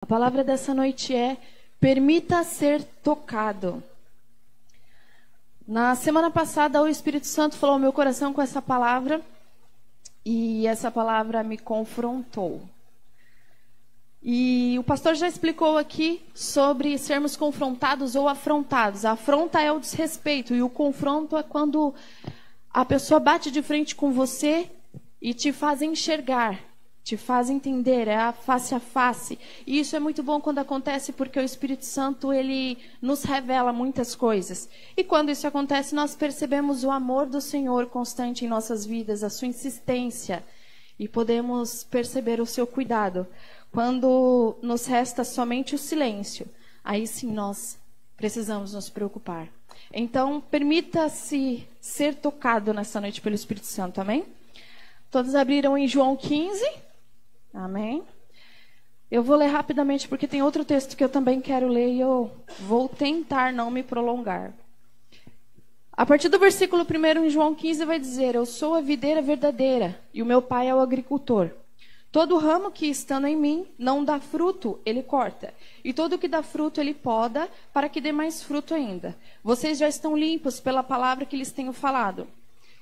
A palavra dessa noite é: permita ser tocado. Na semana passada, o Espírito Santo falou ao meu coração com essa palavra, e essa palavra me confrontou. E o pastor já explicou aqui sobre sermos confrontados ou afrontados. A afronta é o desrespeito, e o confronto é quando a pessoa bate de frente com você e te faz enxergar, te faz entender, é a face. E isso é muito bom quando acontece, porque o Espírito Santo, ele nos revela muitas coisas. E quando isso acontece, nós percebemos o amor do Senhor constante em nossas vidas, a sua insistência, e podemos perceber o seu cuidado. Quando nos resta somente o silêncio, aí sim nós precisamos nos preocupar. Então, permita-se ser tocado nessa noite pelo Espírito Santo, amém? Todos abriram em João 15? Amém? Eu vou ler rapidamente, porque tem outro texto que eu também quero ler e eu vou tentar não me prolongar. A partir do versículo 1 em João 15 vai dizer: eu sou a videira verdadeira e o meu pai é o agricultor. Todo ramo que estando em mim não dá fruto, ele corta. E todo que dá fruto, ele poda, para que dê mais fruto ainda. Vocês já estão limpos pela palavra que lhes tenho falado.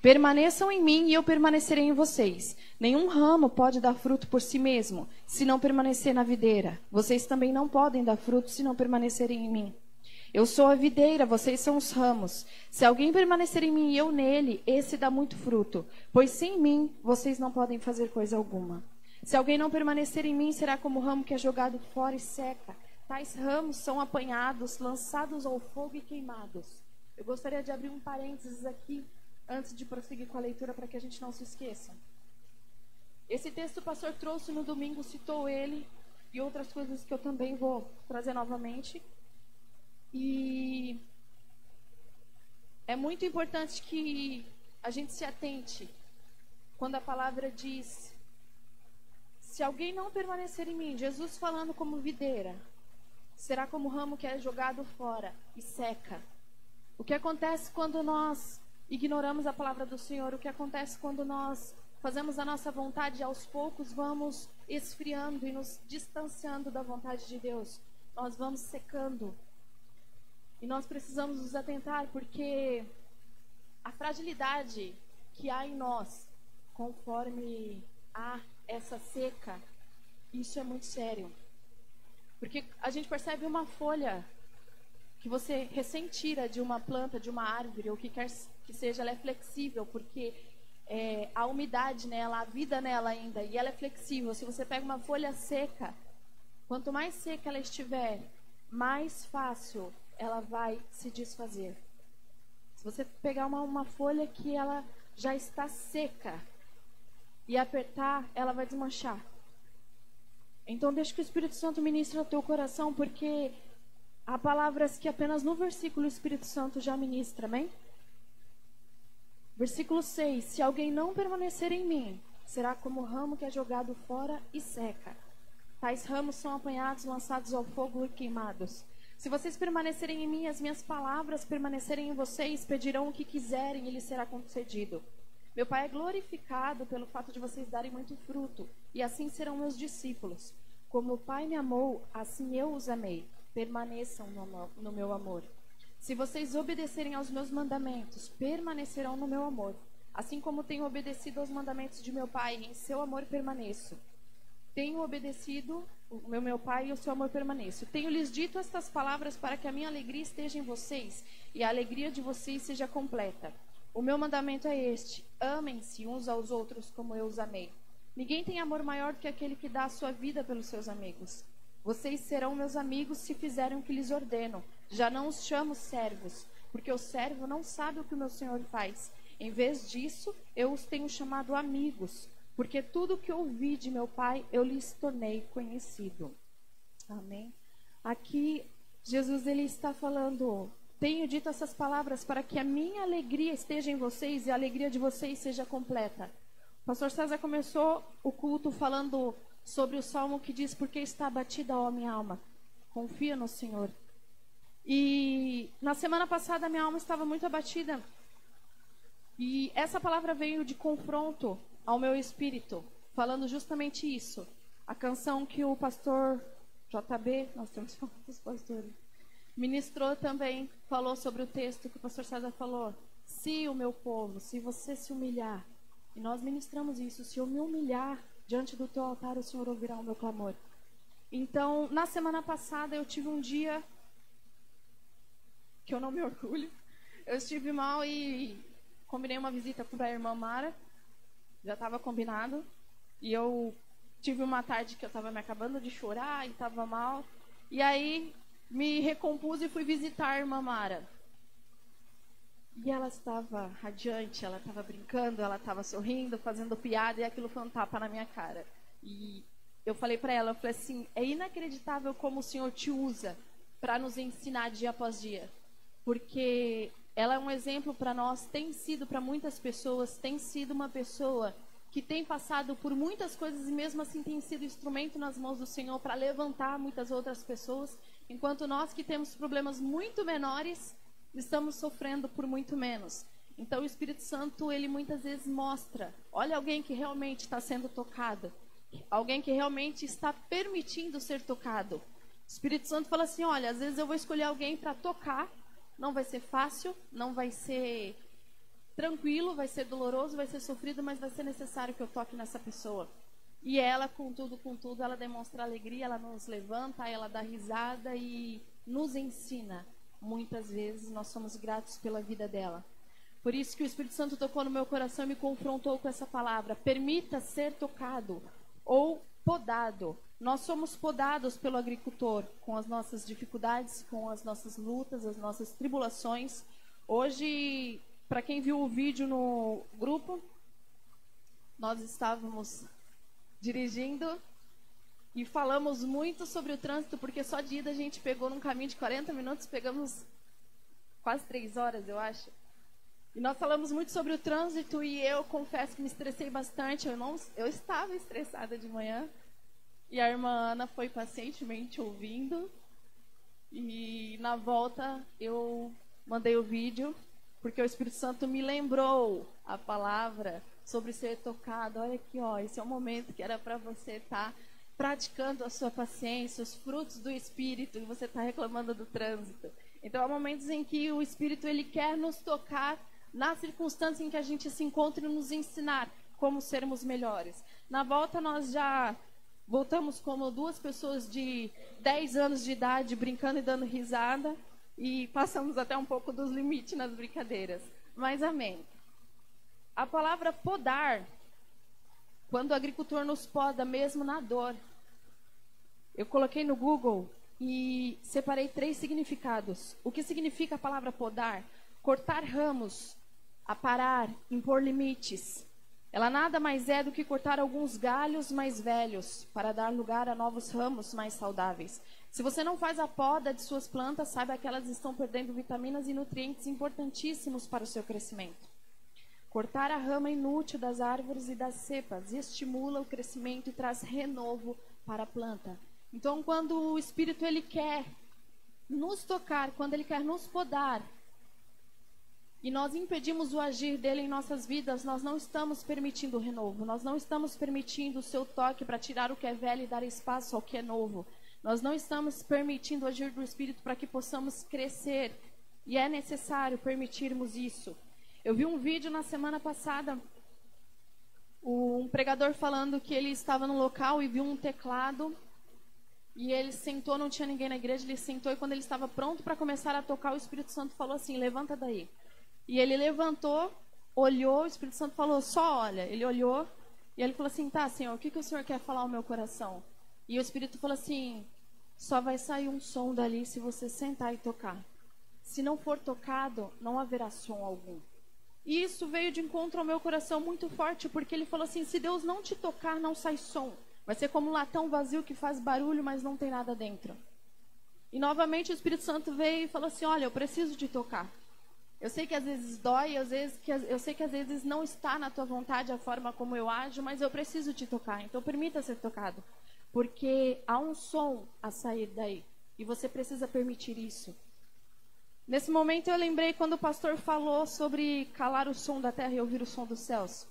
Permaneçam em mim e eu permanecerei em vocês. Nenhum ramo pode dar fruto por si mesmo, se não permanecer na videira. Vocês também não podem dar fruto se não permanecerem em mim. Eu sou a videira, vocês são os ramos. Se alguém permanecer em mim e eu nele, esse dá muito fruto. Pois sem mim, vocês não podem fazer coisa alguma. Se alguém não permanecer em mim, será como o ramo que é jogado fora e seca. Tais ramos são apanhados, lançados ao fogo e queimados. Eu gostaria de abrir um parênteses aqui, antes de prosseguir com a leitura, para que a gente não se esqueça. Esse texto o pastor trouxe no domingo, citou ele, e outras coisas que eu também vou trazer novamente. E é muito importante que a gente se atente quando a palavra diz: se alguém não permanecer em mim, Jesus falando como videira, será como ramo que é jogado fora e seca. O que acontece quando nós ignoramos a palavra do Senhor? O que acontece quando nós fazemos a nossa vontade e aos poucos vamos esfriando e nos distanciando da vontade de Deus? Nós vamos secando. E nós precisamos nos atentar, porque a fragilidade que há em nós, conforme há essa seca, isso é muito sério. Porque a gente percebe uma folha que você recém tira de uma planta, de uma árvore, ou que quer que seja, ela é flexível, porque a umidade nela, a vida nela ainda, e ela é flexível. Se você pega uma folha seca, quanto mais seca ela estiver, mais fácil ela vai se desfazer. Se você pegar uma folha que ela já está seca e apertar, ela vai desmanchar. Então deixa que o Espírito Santo ministre ao teu coração, porque há palavras que apenas no versículo o Espírito Santo já ministra, amém? Versículo 6: se alguém não permanecer em mim, será como o ramo que é jogado fora e seca. Tais ramos são apanhados, lançados ao fogo e queimados. Se vocês permanecerem em mim, as minhas palavras permanecerem em vocês, pedirão o que quiserem e lhes será concedido. Meu Pai é glorificado pelo fato de vocês darem muito fruto, e assim serão meus discípulos. Como o Pai me amou, assim eu os amei. Permaneçam no meu amor. Se vocês obedecerem aos meus mandamentos, permanecerão no meu amor. Assim como tenho obedecido aos mandamentos de meu Pai, em seu amor permaneço. Tenho obedecido o meu Pai e o seu amor permaneço. Tenho-lhes dito estas palavras para que a minha alegria esteja em vocês e a alegria de vocês seja completa. O meu mandamento é este: amem-se uns aos outros como eu os amei. Ninguém tem amor maior do que aquele que dá a sua vida pelos seus amigos. Vocês serão meus amigos se fizerem o que lhes ordeno. Já não os chamo servos, porque o servo não sabe o que o meu Senhor faz. Em vez disso, eu os tenho chamado amigos, porque tudo o que ouvi de meu Pai, eu lhes tornei conhecido. Amém? Aqui, Jesus, ele está falando: tenho dito essas palavras para que a minha alegria esteja em vocês e a alegria de vocês seja completa. O pastor César começou o culto falando sobre o salmo que diz: porque está abatida, ó minha alma, confia no Senhor. E na semana passada a minha alma estava muito abatida, e essa palavra veio de confronto ao meu espírito, falando justamente isso. A canção que o pastor JB, nós temos muitos pastores. Ministrou também, falou sobre o texto que o pastor César falou. Se o meu povo, se você se humilhar, e nós ministramos isso, se eu me humilhar diante do teu altar, o Senhor ouvirá o meu clamor. Então, na semana passada, eu tive um dia que eu não me orgulho. Eu estive mal e combinei uma visita com a irmã Mara. Já estava combinado. E eu tive uma tarde que eu estava me acabando de chorar e estava mal. E aí, me recompus e fui visitar a irmã Mara. E ela estava radiante, ela estava brincando, ela estava sorrindo, fazendo piada, e aquilo foi um tapa na minha cara. E eu falei para ela, eu falei assim, é inacreditável como o Senhor te usa para nos ensinar dia após dia. Porque ela é um exemplo para nós, tem sido para muitas pessoas, tem sido uma pessoa que tem passado por muitas coisas e mesmo assim tem sido instrumento nas mãos do Senhor para levantar muitas outras pessoas, enquanto nós que temos problemas muito menores, estamos sofrendo por muito menos. Então o Espírito Santo, ele muitas vezes mostra, olha alguém que realmente está sendo tocado, alguém que realmente está permitindo ser tocado. O Espírito Santo fala assim, olha, às vezes eu vou escolher alguém para tocar, não vai ser fácil, não vai ser tranquilo, vai ser doloroso, vai ser sofrido, mas vai ser necessário que eu toque nessa pessoa. E ela, contudo, ela demonstra alegria, ela nos levanta, ela dá risada e nos ensina. Muitas vezes nós somos gratos pela vida dela. Por isso que o Espírito Santo tocou no meu coração e me confrontou com essa palavra. Permita ser tocado ou podado. Nós somos podados pelo agricultor com as nossas dificuldades, com as nossas lutas, as nossas tribulações. Hoje, para quem viu o vídeo no grupo, nós estávamos dirigindo e falamos muito sobre o trânsito, porque só de ida a gente pegou num caminho de 40 minutos, pegamos quase 3 horas, eu acho. E nós falamos muito sobre o trânsito e eu confesso que me estressei bastante. Eu estava estressada de manhã e a irmã Ana foi pacientemente ouvindo. E na volta eu mandei o vídeo, porque o Espírito Santo me lembrou a palavra sobre ser tocado. Olha aqui, ó, esse é o momento que era para você estar praticando a sua paciência, os frutos do Espírito, e você está reclamando do trânsito. Então, há momentos em que o Espírito ele quer nos tocar nas circunstâncias em que a gente se encontra e nos ensinar como sermos melhores. Na volta, nós já voltamos como 2 pessoas de 10 anos de idade, brincando e dando risada, e passamos até um pouco dos limites nas brincadeiras. Mas amém. A palavra podar, quando o agricultor nos poda mesmo na dor, eu coloquei no Google e separei 3 significados. O que significa a palavra podar? Cortar ramos, aparar, impor limites. Ela nada mais é do que cortar alguns galhos mais velhos para dar lugar a novos ramos mais saudáveis. Se você não faz a poda de suas plantas, saiba que elas estão perdendo vitaminas e nutrientes importantíssimos para o seu crescimento. Cortar a rama inútil das árvores e das cepas estimula o crescimento e traz renovo para a planta. Então, quando o Espírito ele quer nos tocar, quando ele quer nos podar, e nós impedimos o agir dele em nossas vidas, nós não estamos permitindo o renovo, nós não estamos permitindo o seu toque para tirar o que é velho e dar espaço ao que é novo. Nós não estamos permitindo o agir do Espírito para que possamos crescer, e é necessário permitirmos isso. Eu vi um vídeo na semana passada, um pregador falando que ele estava no local e viu um teclado, e ele sentou, não tinha ninguém na igreja, ele sentou e quando ele estava pronto para começar a tocar, o Espírito Santo falou assim, levanta daí. E ele levantou, olhou, o Espírito Santo falou, só olha. Ele olhou e ele falou assim, tá, Senhor, o que o Senhor quer falar ao meu coração? E o Espírito falou assim, só vai sair um som dali se você sentar e tocar. Se não for tocado, não haverá som algum. E isso veio de encontro ao meu coração muito forte, porque ele falou assim, se Deus não te tocar, não sai som. Vai ser como um latão vazio que faz barulho, mas não tem nada dentro. E novamente o Espírito Santo veio e falou assim, olha, eu preciso te tocar. Eu sei que às vezes dói, eu sei que às vezes não está na tua vontade a forma como eu ajo, mas eu preciso te tocar, então permita ser tocado. Porque há um som a sair daí, e você precisa permitir isso. Nesse momento eu lembrei quando o pastor falou sobre calar o som da terra e ouvir o som dos céus.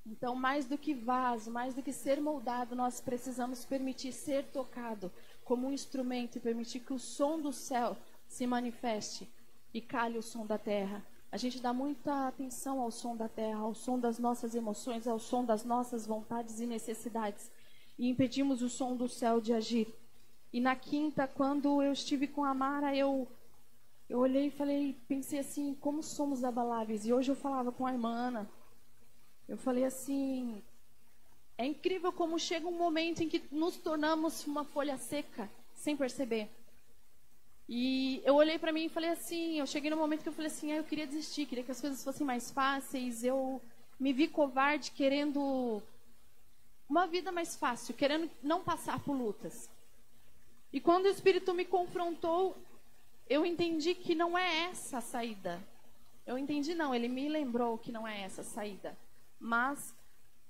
Então, mais do que vaso, mais do que ser moldado, nós precisamos permitir ser tocado. como um instrumento e permitir que o som do céu se manifeste e cale o som da terra. A gente dá muita atenção ao som da terra, ao som das nossas emoções, ao som das nossas vontades e necessidades, e impedimos o som do céu de agir. E na quinta, quando eu estive com a Mara, eu olhei e falei, pensei assim, como somos abaláveis. E hoje eu falava com a irmã Ana, eu falei assim, é incrível como chega um momento em que nos tornamos uma folha seca, sem perceber. E eu olhei para mim e falei assim, eu cheguei no momento que eu falei assim, eu queria desistir, queria que as coisas fossem mais fáceis, eu me vi covarde, querendo uma vida mais fácil, querendo não passar por lutas. E quando o Espírito me confrontou, eu entendi que não é essa a saída. Eu entendi não, ele me lembrou que não é essa a saída. Mas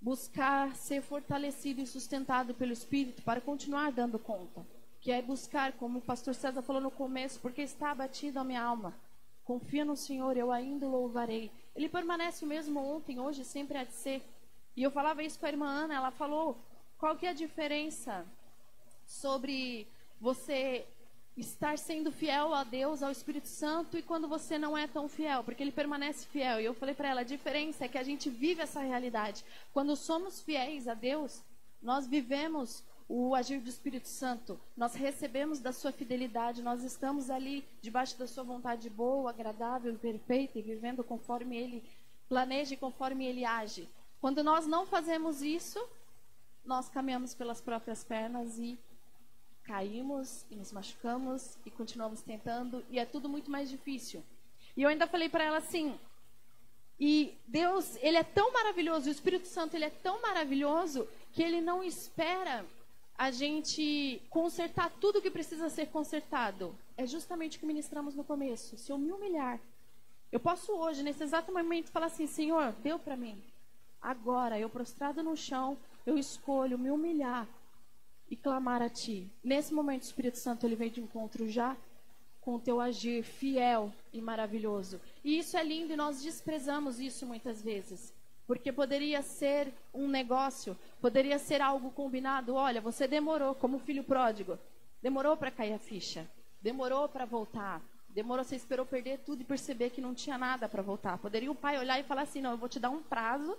buscar ser fortalecido e sustentado pelo Espírito para continuar dando conta. Que é buscar, como o pastor César falou no começo, porque está abatida a minha alma. Confia no Senhor, eu ainda o louvarei. Ele permanece o mesmo ontem, hoje, sempre há de ser. E eu falava isso com a irmã Ana, ela falou, qual que é a diferença sobre você estar sendo fiel a Deus, ao Espírito Santo, e quando você não é tão fiel, porque ele permanece fiel. E eu falei para ela, a diferença é que a gente vive essa realidade. Quando somos fiéis a Deus, nós vivemos o agir do Espírito Santo, nós recebemos da sua fidelidade, nós estamos ali debaixo da sua vontade boa, agradável e perfeita, e vivendo conforme ele planeja e conforme ele age. Quando nós não fazemos isso, nós caminhamos pelas próprias pernas e caímos e nos machucamos e continuamos tentando, e é tudo muito mais difícil. E eu ainda falei para ela assim, e Deus, ele é tão maravilhoso, o Espírito Santo, ele é tão maravilhoso, que ele não espera a gente consertar tudo que precisa ser consertado. É justamente o que ministramos no começo. Se eu me humilhar, eu posso hoje, nesse exato momento, falar assim, Senhor, deu para mim. Agora, eu prostrado no chão, eu escolho me humilhar e clamar a Ti. Nesse momento, o Espírito Santo, ele vem de encontro já com o Teu agir fiel e maravilhoso. E isso é lindo e nós desprezamos isso muitas vezes. Porque poderia ser um negócio, poderia ser algo combinado. Olha, você demorou, como o filho pródigo, demorou para cair a ficha, demorou para voltar, demorou, você esperou perder tudo e perceber que não tinha nada para voltar. Poderia o pai olhar e falar assim, não, eu vou te dar um prazo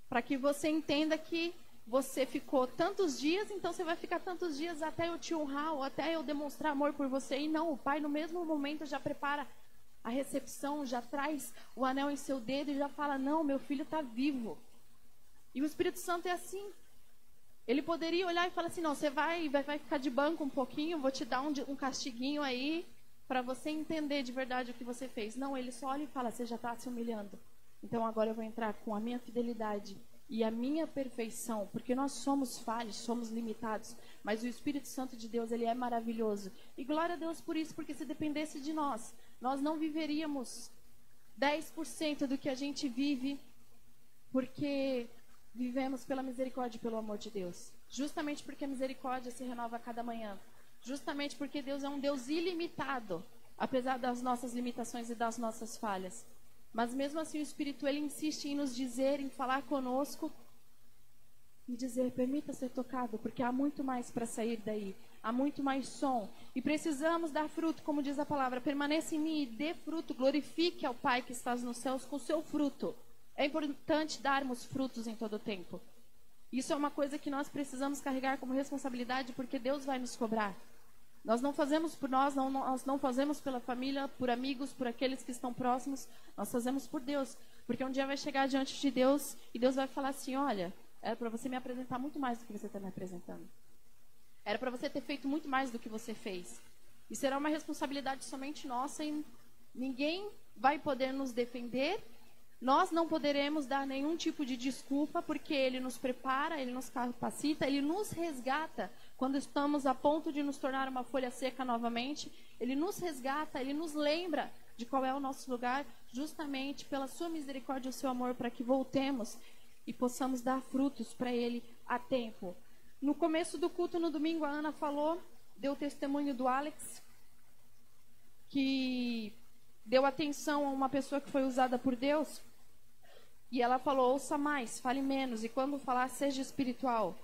para que você entenda que você ficou tantos dias, então você vai ficar tantos dias até eu te honrar ou até eu demonstrar amor por você. E não, o pai no mesmo momento já prepara a recepção, já traz o anel em seu dedo e já fala, não, meu filho está vivo. E o Espírito Santo é assim. Ele poderia olhar e falar assim, não, você vai ficar de banco um pouquinho, vou te dar um castiguinho aí, para você entender de verdade o que você fez. Não, ele só olha e fala, você já está se humilhando. Então agora eu vou entrar com a minha fidelidade e a minha perfeição, porque nós somos falhos, somos limitados, mas o Espírito Santo de Deus, ele é maravilhoso. E glória a Deus por isso, porque se dependesse de nós, nós não viveríamos 10% do que a gente vive, porque vivemos pela misericórdia e pelo amor de Deus. Justamente porque a misericórdia se renova a cada manhã. Justamente porque Deus é um Deus ilimitado, apesar das nossas limitações e das nossas falhas. Mas mesmo assim o Espírito, ele insiste em nos dizer, em falar conosco e dizer, permita ser tocado, porque há muito mais para sair daí, há muito mais som. E precisamos dar fruto, como diz a palavra, permaneça em mim e dê fruto, glorifique ao Pai que estás nos céus com o seu fruto. É importante darmos frutos em todo o tempo. Isso é uma coisa que nós precisamos carregar como responsabilidade, porque Deus vai nos cobrar. Nós não fazemos por nós não fazemos pela família, por amigos, por aqueles que estão próximos. Nós fazemos por Deus. Porque um dia vai chegar diante de Deus e Deus vai falar assim, olha, era para você me apresentar muito mais do que você está me apresentando. Era para você ter feito muito mais do que você fez. E será uma responsabilidade somente nossa e ninguém vai poder nos defender. Nós não poderemos dar nenhum tipo de desculpa, porque Ele nos prepara, Ele nos capacita, Ele nos resgata quando estamos a ponto de nos tornar uma folha seca novamente. Ele nos resgata, Ele nos lembra de qual é o nosso lugar, justamente pela sua misericórdia e o seu amor, para que voltemos e possamos dar frutos para Ele a tempo. No começo do culto, no domingo, a Ana falou, deu o testemunho do Alex, que deu atenção a uma pessoa que foi usada por Deus. E ela falou, ouça mais, fale menos, e quando falar, seja espiritual.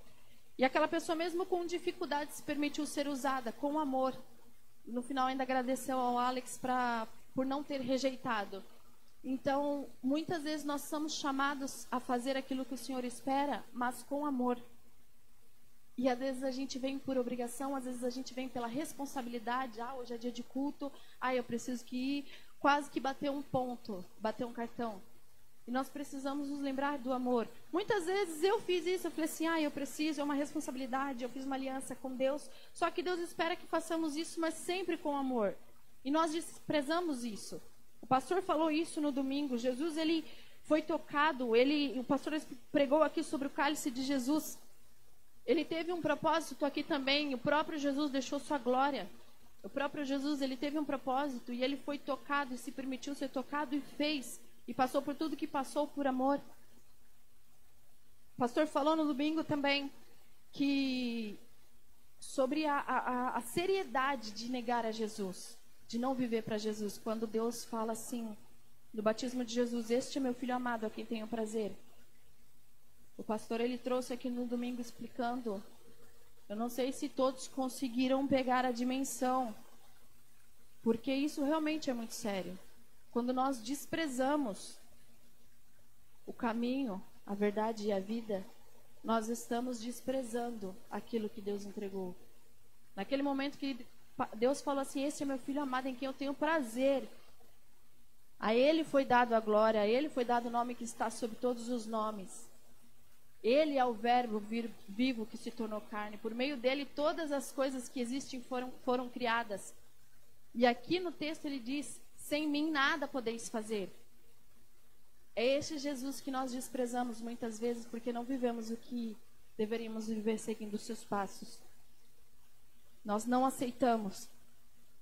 E aquela pessoa, mesmo com dificuldades, se permitiu ser usada com amor. No final, ainda agradeceu ao Alex por não ter rejeitado. Então, muitas vezes nós somos chamados a fazer aquilo que o Senhor espera, mas com amor. E às vezes a gente vem por obrigação, às vezes a gente vem pela responsabilidade. Hoje é dia de culto, eu preciso que ir. Quase que bater um ponto, bater um cartão. E nós precisamos nos lembrar do amor. Muitas vezes eu fiz isso, eu falei assim, eu preciso, é uma responsabilidade, eu fiz uma aliança com Deus. Só que Deus espera que façamos isso, mas sempre com amor. E nós desprezamos isso. O pastor falou isso no domingo. Jesus, ele foi tocado, o pastor pregou aqui sobre o cálice de Jesus. Ele teve um propósito aqui também. O próprio Jesus deixou sua glória. O próprio Jesus, ele teve um propósito e ele foi tocado e se permitiu ser tocado e fez. E passou por tudo que passou por amor. O pastor falou no domingo também que sobre a seriedade de negar a Jesus, de não viver para Jesus. Quando Deus fala assim, no batismo de Jesus, este é meu filho amado, a quem tenho prazer. O pastor, ele trouxe aqui no domingo explicando. Eu não sei se todos conseguiram pegar a dimensão, porque isso realmente é muito sério. Quando nós desprezamos o caminho, a verdade e a vida, nós estamos desprezando aquilo que Deus entregou. Naquele momento que Deus falou assim, esse é meu filho amado em quem eu tenho prazer. A ele foi dado a glória, a ele foi dado o nome que está sobre todos os nomes. Ele é o verbo vivo que se tornou carne. Por meio dele todas as coisas que existem foram criadas. E aqui no texto ele diz, sem mim nada podeis fazer. É este Jesus que nós desprezamos muitas vezes porque não vivemos o que deveríamos viver seguindo os seus passos. Nós não aceitamos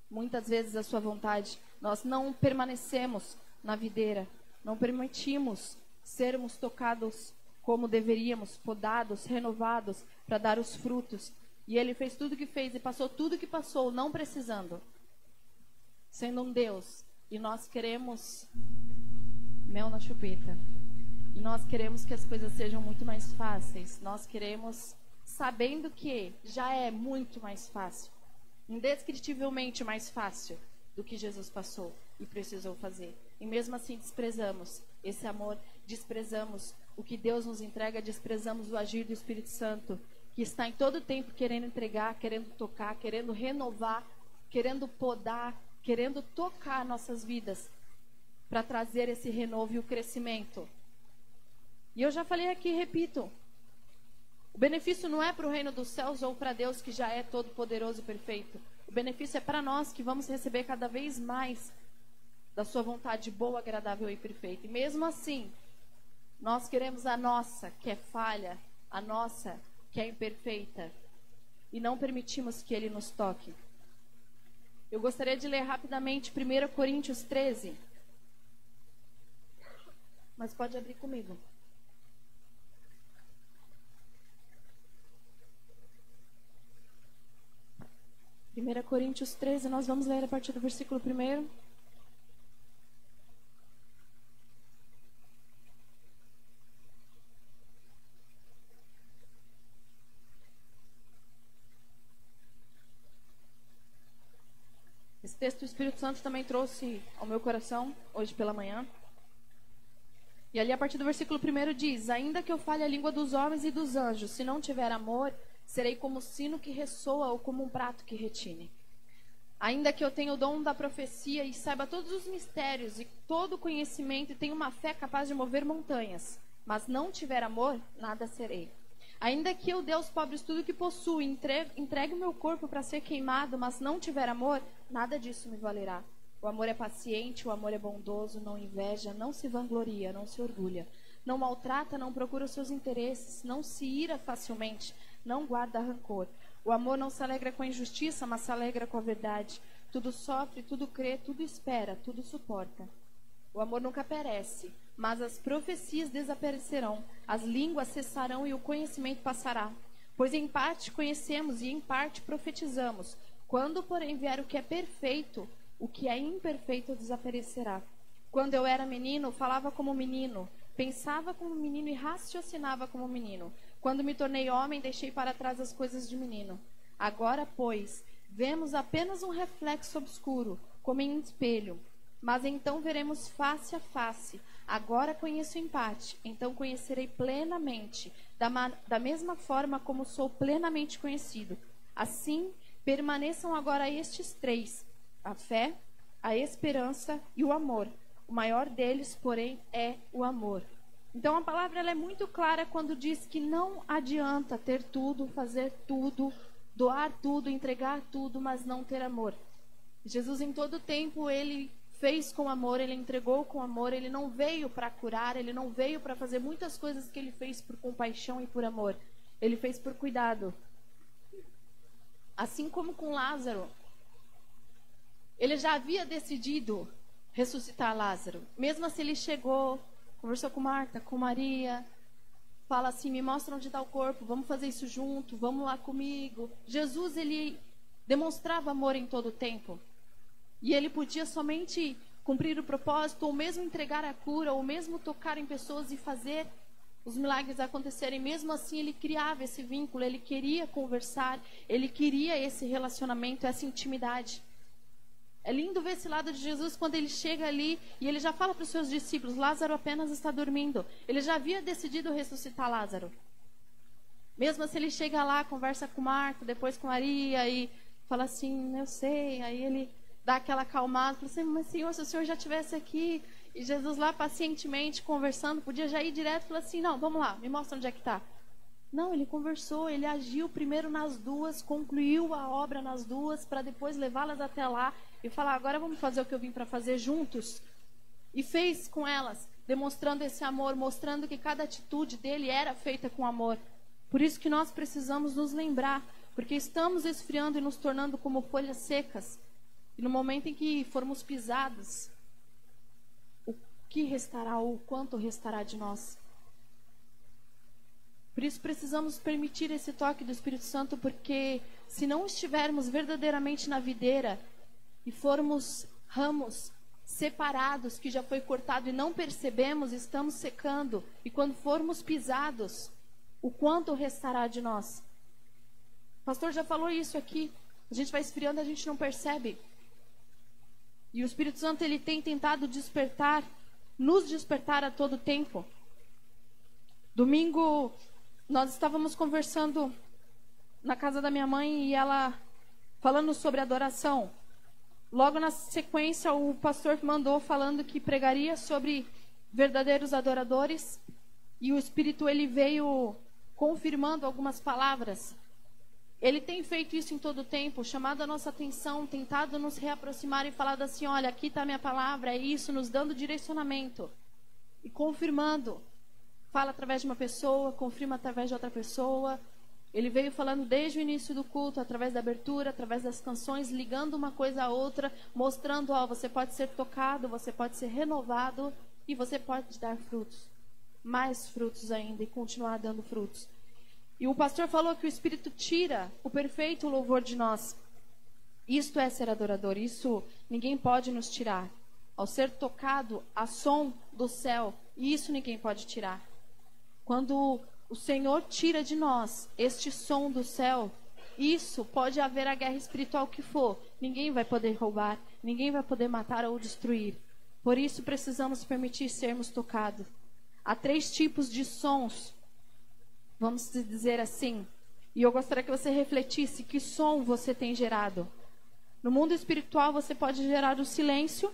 muitas vezes a sua vontade. Nós não permanecemos na videira. Não permitimos sermos tocados como deveríamos, podados, renovados para dar os frutos. E ele fez tudo o que fez e passou tudo o que passou, não precisando. Sendo um Deus. E nós queremos mel na chupeta. E nós queremos que as coisas sejam muito mais fáceis. Nós queremos, sabendo que já é muito mais fácil, indescritivelmente mais fácil do que Jesus passou e precisou fazer. E mesmo assim desprezamos esse amor, desprezamos o que Deus nos entrega, desprezamos o agir do Espírito Santo, que está em todo tempo querendo entregar, querendo tocar, querendo renovar, querendo podar, querendo tocar nossas vidas para trazer esse renovo e o crescimento. E eu já falei aqui e repito, o benefício não é para o reino dos céus ou para Deus que já é todo poderoso e perfeito. O benefício é para nós que vamos receber cada vez mais da sua vontade boa, agradável e perfeita. E mesmo assim, nós queremos a nossa, que é falha, a nossa, que é imperfeita, e não permitimos que Ele nos toque. Eu gostaria de ler rapidamente 1 Coríntios 13. Mas pode abrir comigo. 1 Coríntios 13, nós vamos ler a partir do versículo 1. Esse texto o Espírito Santo também trouxe ao meu coração hoje pela manhã. E ali a partir do versículo 1 diz: ainda que eu fale a língua dos homens e dos anjos, se não tiver amor, serei como o sino que ressoa ou como um prato que retine. Ainda que eu tenha o dom da profecia e saiba todos os mistérios e todo o conhecimento e tenha uma fé capaz de mover montanhas, mas não tiver amor, nada serei. Ainda que eu dê aos pobres tudo o que possuo e entregue o meu corpo para ser queimado, mas não tiver amor, nada disso me valerá. O amor é paciente, o amor é bondoso, não inveja, não se vangloria, não se orgulha, não maltrata, não procura os seus interesses, não se ira facilmente, não guarda rancor. O amor não se alegra com a injustiça, mas se alegra com a verdade. Tudo sofre, tudo crê, tudo espera, tudo suporta. O amor nunca perece, mas as profecias desaparecerão, as línguas cessarão e o conhecimento passará. Pois em parte conhecemos e em parte profetizamos. Quando, porém, vier o que é perfeito, o que é imperfeito desaparecerá. Quando eu era menino, falava como menino, pensava como menino e raciocinava como menino. Quando me tornei homem, deixei para trás as coisas de menino. Agora, pois, vemos apenas um reflexo obscuro, como em um espelho. Mas então veremos face a face. Agora conheço em parte, então conhecerei plenamente, da mesma forma como sou plenamente conhecido. Assim, permaneçam agora estes três: a fé, a esperança e o amor. O maior deles, porém, é o amor. Então a palavra ela é muito clara quando diz que não adianta ter tudo, fazer tudo, doar tudo, entregar tudo, mas não ter amor. Jesus em todo tempo ele fez com amor, ele entregou com amor, ele não veio para curar, ele não veio para fazer muitas coisas que ele fez por compaixão e por amor. Ele fez por cuidado. Assim como com Lázaro, ele já havia decidido ressuscitar Lázaro. Mesmo assim ele chegou, conversou com Marta, com Maria, fala assim, me mostra onde está o corpo, vamos fazer isso junto, vamos lá comigo. Jesus, ele demonstrava amor em todo o tempo. E ele podia somente cumprir o propósito, ou mesmo entregar a cura, ou mesmo tocar em pessoas e fazer os milagres acontecerem. Mesmo assim, ele criava esse vínculo, ele queria conversar, ele queria esse relacionamento, essa intimidade. É lindo ver esse lado de Jesus quando ele chega ali e ele já fala para os seus discípulos, Lázaro apenas está dormindo. Ele já havia decidido ressuscitar Lázaro. Mesmo assim, ele chega lá, conversa com Marta, depois com Maria e fala assim, eu sei. Aí ele dá aquela acalmada, fala assim, mas Senhor, se o Senhor já estivesse aqui. E Jesus lá pacientemente conversando, podia já ir direto e falar assim, não, vamos lá, me mostra onde é que está. Não, ele conversou, ele agiu primeiro nas duas, concluiu a obra nas duas, para depois levá-las até lá e falar, agora vamos fazer o que eu vim para fazer juntos. E fez com elas, demonstrando esse amor, mostrando que cada atitude dele era feita com amor. Por isso que nós precisamos nos lembrar, porque estamos esfriando e nos tornando como folhas secas. E no momento em que formos pisados, o que restará ou o quanto restará de nós? Por isso precisamos permitir esse toque do Espírito Santo, porque se não estivermos verdadeiramente na videira e formos ramos separados que já foi cortado e não percebemos, estamos secando. E quando formos pisados, o quanto restará de nós? O pastor já falou isso aqui. A gente vai esfriando e a gente não percebe. E o Espírito Santo ele tem tentado despertar, nos despertar a todo tempo. Domingo nós estávamos conversando na casa da minha mãe e ela falando sobre adoração. Logo na sequência o pastor mandou falando que pregaria sobre verdadeiros adoradores e o Espírito ele veio confirmando algumas palavras. Ele tem feito isso em todo o tempo, chamado a nossa atenção, tentado nos reaproximar e falado assim, olha, aqui está a minha palavra, é isso, nos dando direcionamento e confirmando. Fala através de uma pessoa, confirma através de outra pessoa. Ele veio falando desde o início do culto, através da abertura, através das canções, ligando uma coisa a outra, mostrando, ó, você pode ser tocado, você pode ser renovado e você pode dar frutos. Mais frutos ainda e continuar dando frutos. E o pastor falou que o Espírito tira o perfeito louvor de nós. Isto é ser adorador, isso ninguém pode nos tirar. Ao ser tocado a som do céu, isso ninguém pode tirar. Quando o Senhor tira de nós este som do céu, isso pode haver a guerra espiritual que for. Ninguém vai poder roubar, ninguém vai poder matar ou destruir. Por isso precisamos permitir sermos tocados. Há 3 tipos de sons, vamos dizer assim. E eu gostaria que você refletisse que som você tem gerado. No mundo espiritual você pode gerar o silêncio,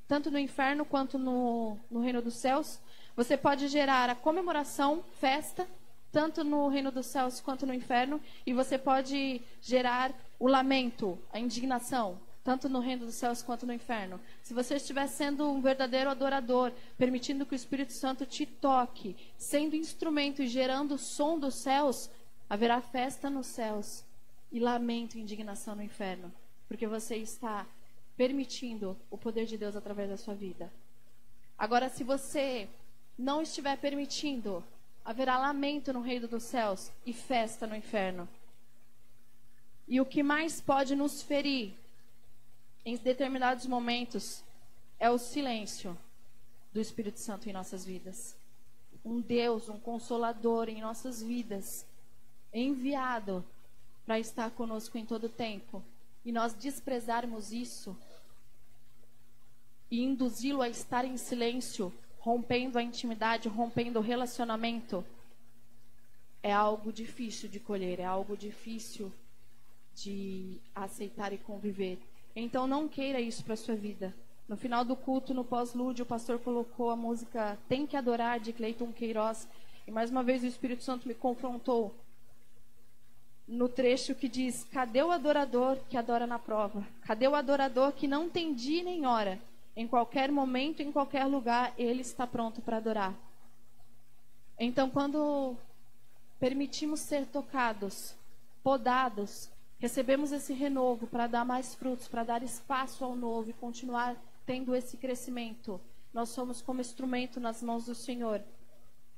tanto no inferno quanto no reino dos céus. Você pode gerar a comemoração, festa, tanto no reino dos céus quanto no inferno. E você pode gerar o lamento, a indignação, tanto no reino dos céus quanto no inferno. Se você estiver sendo um verdadeiro adorador, permitindo que o Espírito Santo te toque, sendo instrumento e gerando o som dos céus, haverá festa nos céus e lamento e indignação no inferno. Porque você está permitindo o poder de Deus através da sua vida. Agora, se você não estiver permitindo, haverá lamento no reino dos céus e festa no inferno. E o que mais pode nos ferir em determinados momentos é o silêncio do Espírito Santo em nossas vidas. um Deus, um Consolador em nossas vidas, enviado para estar conosco em todo tempo, e nós desprezarmos isso e induzi-lo a estar em silêncio, rompendo a intimidade, rompendo o relacionamento, é algo difícil de colher, é algo difícil de aceitar e conviver. Então não queira isso para a sua vida. No final do culto, no pós-lúdio, o pastor colocou a música Tem que Adorar, de Cleiton Queiroz. E mais uma vez o Espírito Santo me confrontou no trecho que diz: cadê o adorador que adora na prova? Cadê o adorador que não tem dia nem hora? Em qualquer momento, em qualquer lugar, ele está pronto para adorar. Então, quando permitimos ser tocados, podados, recebemos esse renovo para dar mais frutos, para dar espaço ao novo e continuar tendo esse crescimento. Nós somos como instrumento nas mãos do Senhor,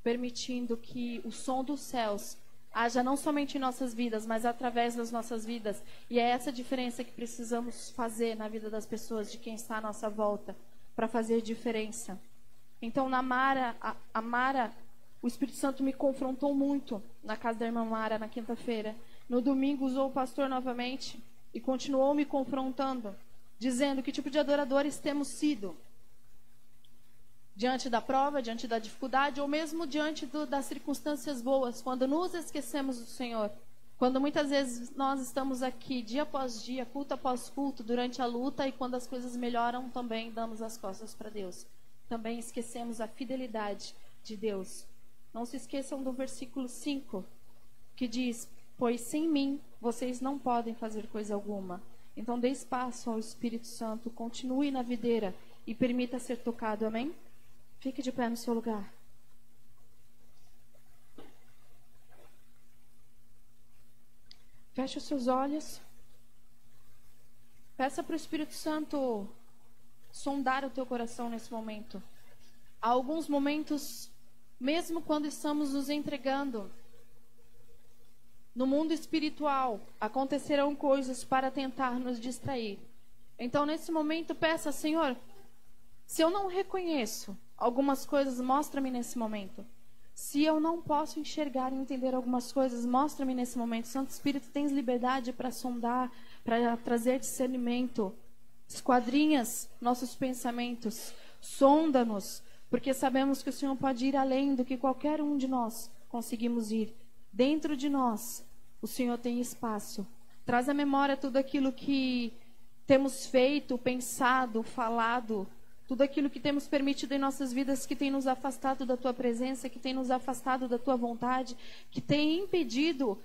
permitindo que o som dos céus haja não somente em nossas vidas, mas através das nossas vidas. E é essa diferença que precisamos fazer na vida das pessoas, de quem está à nossa volta, para fazer diferença. Então, na Mara, o Espírito Santo me confrontou muito na casa da irmã Mara, na quinta-feira. No domingo, usou o pastor novamente e continuou me confrontando, dizendo que tipo de adoradores temos sido. Diante da prova, diante da dificuldade, ou mesmo diante das circunstâncias boas, quando nos esquecemos do Senhor. Quando muitas vezes nós estamos aqui, dia após dia, culto após culto, durante a luta, e quando as coisas melhoram, também damos as costas para Deus. Também esquecemos a fidelidade de Deus. Não se esqueçam do versículo 5, que diz: pois sem mim vocês não podem fazer coisa alguma. Então dê espaço ao Espírito Santo, continue na videira e permita ser tocado, amém? Fique de pé no seu lugar. Feche os seus olhos. Peça para o Espírito Santo sondar o teu coração nesse momento. Há alguns momentos, mesmo quando estamos nos entregando, no mundo espiritual, acontecerão coisas para tentar nos distrair. Então, nesse momento, peça: Senhor, se eu não reconheço algumas coisas, mostra-me nesse momento. Se eu não posso enxergar e entender algumas coisas, mostra-me nesse momento. Santo Espírito, tens liberdade para sondar, para trazer discernimento. Esquadrinhas nossos pensamentos, sonda-nos, porque sabemos que o Senhor pode ir além do que qualquer um de nós conseguimos ir. Dentro de nós, o Senhor tem espaço. Traz à memória tudo aquilo que temos feito, pensado, falado, tudo aquilo que temos permitido em nossas vidas, que tem nos afastado da Tua presença, que tem nos afastado da Tua vontade, que tem impedido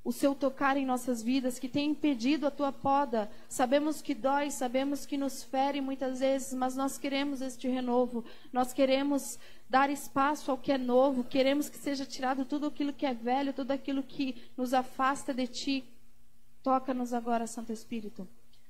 o Seu tocar em nossas vidas, que tem impedido a Tua poda. Sabemos que dói, sabemos que nos fere muitas vezes, mas nós queremos este renovo, nós queremos dar espaço ao que é novo, queremos que seja tirado tudo aquilo que é velho, tudo aquilo que nos afasta de Ti. Toca-nos agora, Santo Espírito.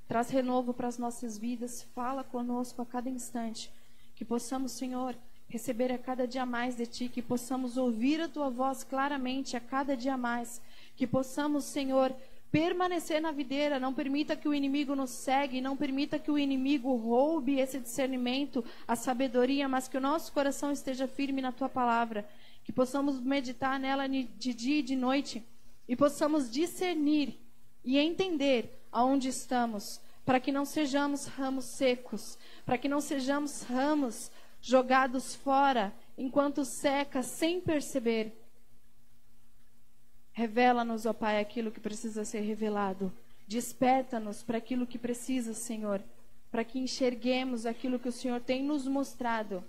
Traz renovo para as nossas vidas, fala conosco a cada instante, que possamos, Senhor, receber a cada dia mais de Ti, que possamos ouvir a Tua voz claramente a cada dia mais, que possamos, Senhor, permanecer na videira. Não permita que o inimigo nos cegue, não permita que o inimigo roube esse discernimento, a sabedoria, mas que o nosso coração esteja firme na Tua palavra, que possamos meditar nela de dia e de noite, e possamos discernir e entender aonde estamos, para que não sejamos ramos secos, para que não sejamos ramos jogados fora, enquanto seca, sem perceber. Revela-nos, ó Pai, aquilo que precisa ser revelado. Desperta-nos para aquilo que precisa, Senhor, para que enxerguemos aquilo que o Senhor tem nos mostrado.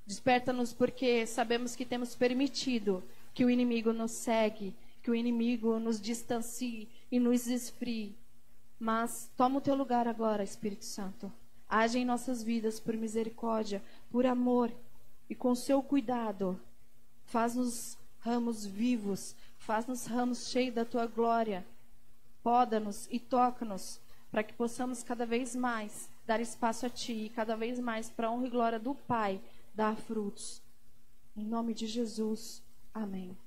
Desperta-nos porque sabemos que temos permitido que o inimigo nos cegue, que o inimigo nos distancie e nos esfrie. Mas toma o Teu lugar agora, Espírito Santo. Age em nossas vidas por misericórdia, por amor e com Seu cuidado. Faz-nos ramos vivos, faz-nos ramos cheios da Tua glória. Poda-nos e toca-nos, para que possamos cada vez mais dar espaço a Ti e cada vez mais, para a honra e glória do Pai, dar frutos. Em nome de Jesus. Amém.